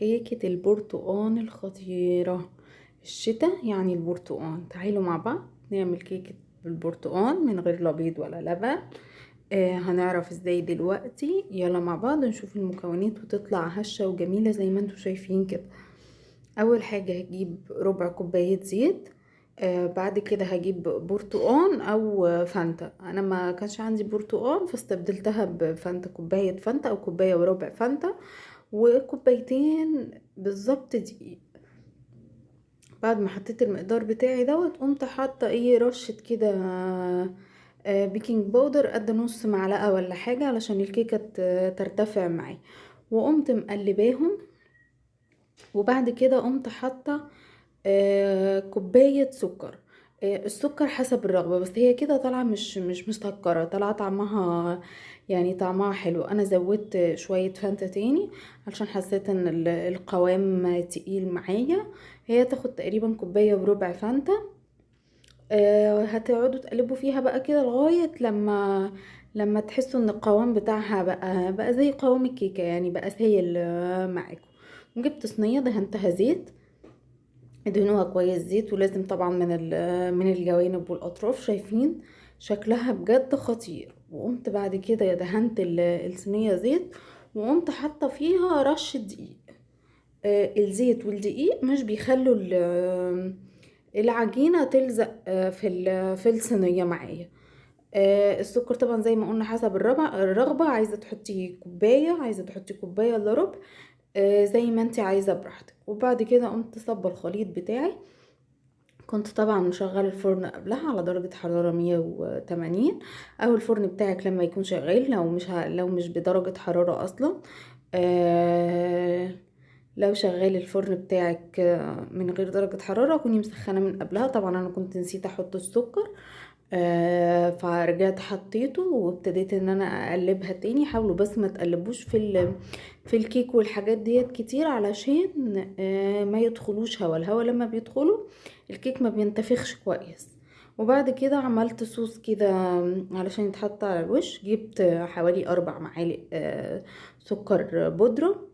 كيكة البرتقال الخطيرة. الشتاء يعني البرتقال. تعالوا مع بعض نعمل كيكة بالبرتقال من غير لا بيض ولا لبن. هنعرف ازاي دلوقتي. يلا مع بعض نشوف المكونات وتطلع هشة وجميلة زي ما انتوا شايفين كده. اول حاجة هجيب ربع كوباية زيت. بعد كده هجيب برتقان او فانتا. انا ما كانش عندي برتقان فاستبدلتها بفانتا، كوباية فانتا او كوباية وربع فانتا، وكوبايتين بالظبط دقيق. بعد ما حطيت المقدار بتاعي دوت قمت حاطه رشه كده بيكنج باودر قد نص معلقه ولا حاجه علشان الكيكه ترتفع معايا، وقمت مقلباهم. وبعد كده قمت حاطه كوبايه سكر. السكر حسب الرغبه، بس هي كده طالعه مش مسكره، طالعه طعمها يعني طعمها حلو. انا زودت شويه فانتا تاني علشان حسيت ان القوام تقيل معايا. هي تاخد تقريبا كوبايه وربع فانتا. هتقعدوا تقلبوا فيها بقى كده لغايه لما تحسوا ان القوام بتاعها بقى زي قوام الكيكه، يعني بقى سايل معاكم. وجبت صينيه دهنتها زيت، ادهنوها كويس زيت، ولازم طبعا من الجوانب والاطراف. شايفين شكلها بجد خطير. وقمت بعد كده دهنت الصينيه زيت، وقمت حاطه فيها رشه دقيق. الزيت والدقيق مش بيخلوا العجينه تلزق في الصينيه معايا. السكر طبعا زي ما قلنا حسب الرغبه، عايزه تحطي كوبايه، عايزه تحطي كوبايه الا ربع، زي ما انت عايزه براحتك. وبعد كده قمت صب الخليط بتاعي. كنت طبعا مشغله الفرن قبلها على درجه حراره 180، او الفرن بتاعك لما يكون شغال، لو مش بدرجه حراره اصلا. لو شغال الفرن بتاعك من غير درجة حرارة كوني مسخنة من قبلها. طبعا انا كنت نسيت احط السكر، فرجعت حطيته وابتديت ان انا اقلبها تاني. حاولوا بس ما تقلبوش في الكيك والحاجات ديت كتير علشان ما يدخلوش هوا. الهوا لما بيدخلوا الكيك ما بينتفخش كويس. وبعد كده عملت صوص كده علشان يتحط على الوش. جبت حوالي 4 معالق سكر بودرة،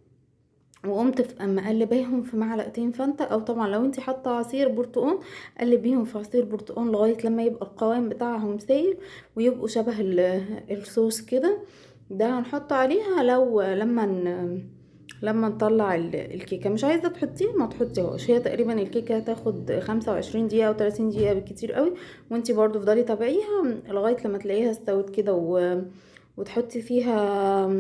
وقمت مقلباهم في معلقتين فانتا، او طبعا لو انتي حاطه عصير برتقال قلبيهم في عصير برتقال لغايه لما يبقى القوام بتاعهم سايل ويبقوا شبه الصوص كده. ده هنحط عليها لما نطلع الكيكه. مش عايزه تحطيه ما تحطيهاش، هي تقريبا الكيكه هتاخد 25 دقيقه او 30 دقيقه بالكتير قوي. وانتي برضو فضلي تابعيها لغايه لما تلاقيها استوت كده، وتحطي فيها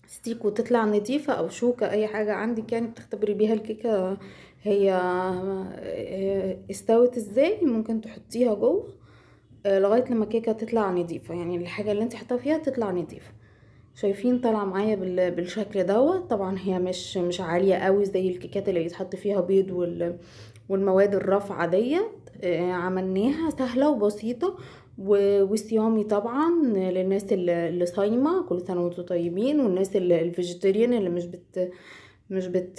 ستيك وتطلع نضيفة، او شوكة اي حاجة عندك يعني بتختبري بيها الكيكة هي استوت ازاي. ممكن تحطيها جوه لغاية لما الكيكة تطلع نضيفة، يعني الحاجة اللي انت حطها فيها تطلع نضيفة. شايفين طالعة معايا بالشكل دوت. طبعا هي مش عالية قوي زي الكيكات اللي يتحط فيها بيض والمواد الرافعة ديت. عملناها سهلة وبسيطة وصيامي طبعا للناس اللي صايمة. كل سنة وانتم طيبين. والناس الفيجيتيريان اللي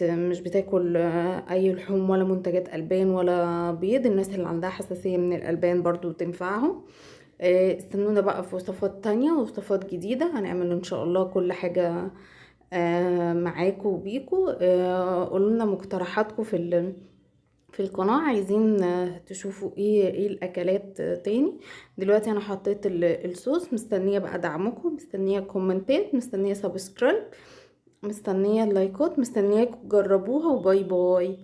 مش بتاكل اي لحوم ولا منتجات البان ولا بيض. الناس اللي عندها حساسية من الالبان برضو تنفعهم. استنونا بقى في وصفات تانية ووصفات جديدة. هنعمل ان شاء الله كل حاجة معاكم وبيكم. قولولنا مقترحاتكم في القناة. عايزين تشوفوا ايه الاكلات تاني. دلوقتي انا حطيت الصوص، مستنية بقى دعمكم، مستنية كومنتات، مستنية سبسكرايب، مستنية اللايكات، مستنياكم تجربوها. وباي باي.